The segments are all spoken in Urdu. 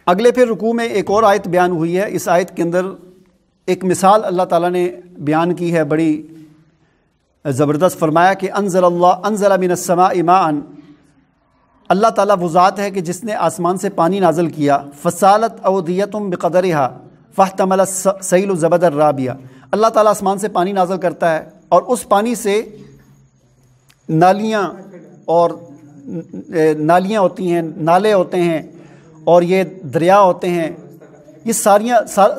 اگلے پھر رکوع میں ایک اور آیت بیان ہوئی ہے. اس آیت کے اندر ایک مثال اللہ تعالیٰ نے بیان کی ہے بڑی زبردست. فرمایا کہ انزل من السماء ماء، اللہ تعالیٰ وہ ذات ہے کہ جس نے آسمان سے پانی نازل کیا. فسالت اودیۃ بقدرها فاحتمل السیل زبدا رابیا. اللہ تعالیٰ آسمان سے پانی نازل کرتا ہے اور اس پانی سے نالیاں ہوتی ہیں، نالے ہوتے ہیں اور یہ دریا ہوتے ہیں، یہ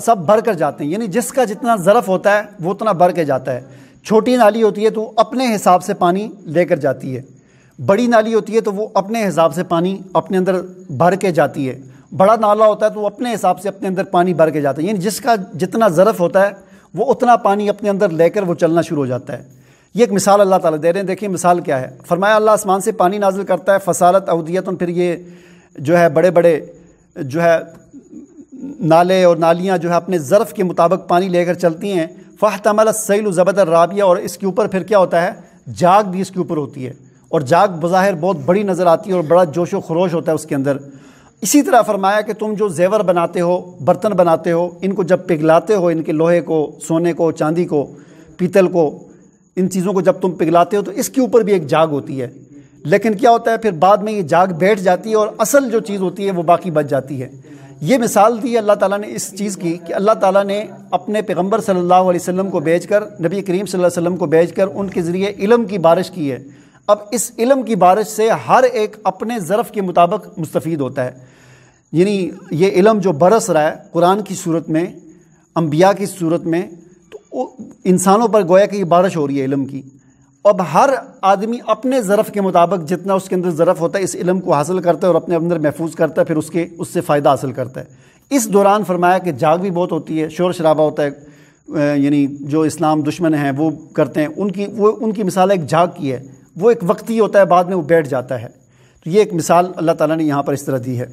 سب بھر کر جاتے ہیں. یعنی جس کا جتنا ظرف ہوتا ہے وہ اتنا بھر کے جاتا ہے. چھوٹی نالی ہوتی ہے تو اپنے حساب سے پانی لے کر جاتی ہے، بڑی نالی ہوتی ہے تو وہ اپنے حساب سے پانی اپنے اندر بھر کے جاتی ہے. بڑا نالا ہوتا ہے تو وہ اپنے حساب سے اپنے اندر پانی بھر کے جاتا ہے. یعنی جس کا جتنا ظرف ہوتا ہے وہ اتنا پانی اپنے اندر لے کر وہ چلنا شروع ہو جاتا ہے. یہ ایک مثال اللہ تعالیٰ دے رہے ہیں. دیکھیں مثال کیا ہے. فرمایا اللہ آسمان سے پانی نازل کرتا ہے. فسالت اودیۃ، پھر یہ جو ہے بڑے بڑے جو ہے نالے اور نالیاں جو ہے اپنے ظرف کے مطابق پانی لے کر چلتی ہیں. فاحتمل السیل زبدا رابیا، اور اس کے اوپر پھر کیا ہوتا ہے، جاگ بھی اس کے اوپر ہوتی ہے. اور جاگ بظاہر بہت بڑی نظر آتی ہے اور بڑا جوش و خروش ہوتا ہے اس کے اندر. اسی طرح فرمایا کہ تم جو زیور بناتے ہو، برتن بناتے ہو، ان کو جب پگھلاتے ہو، ان کے لوہے کو، سونے کو، چاندی کو، پیتل کو، ان چیزوں کو جب تم پگھلاتے ہو تو اس کے اوپر بھی ایک جاگ ہوتی ہے. لیکن کیا ہوتا ہے پھر بعد میں یہ جاگ بیٹھ جاتی ہے اور اصل جو چیز ہوتی ہے وہ باقی بچ جاتی ہے. یہ مثال دی اللہ تعالیٰ نے اس چیز کی کہ اللہ تعالیٰ نے اپنے پیغمبر صلی اللہ علیہ وسلم کو بھیج کر، نبی کریم صلی اللہ علیہ وسلم کو بھیج کر ان کے ذریعے علم کی بارش کی ہے. اب اس علم کی بارش سے ہر ایک اپنے ظرف کے مطابق مستفید ہوتا ہے. یعنی یہ علم جو برس رہا ہے قرآن کی صورت میں، انبیاء کی صورت میں، تو انسانوں پر گویا کہ یہ بارش ہو رہی ہے علم کی. اب ہر آدمی اپنے ظرف کے مطابق جتنا اس کے اندر ظرف ہوتا ہے اس علم کو حاصل کرتا ہے اور اپنے اندر محفوظ کرتا ہے، پھر اس سے فائدہ حاصل کرتا ہے. اس دوران فرمایا کہ جاگ بھی بہت ہوتی ہے، شور شرابہ ہوتا ہے. یعنی جو اسلام دشمن ہیں وہ کرتے ہیں، ان کی مثال ایک جاگ کی ہے. وہ ایک وقتی ہوتا ہے، بعد میں وہ بیٹھ جاتا ہے. تو یہ ایک مثال اللہ تعالیٰ نے یہاں پر اس طرح دی ہے.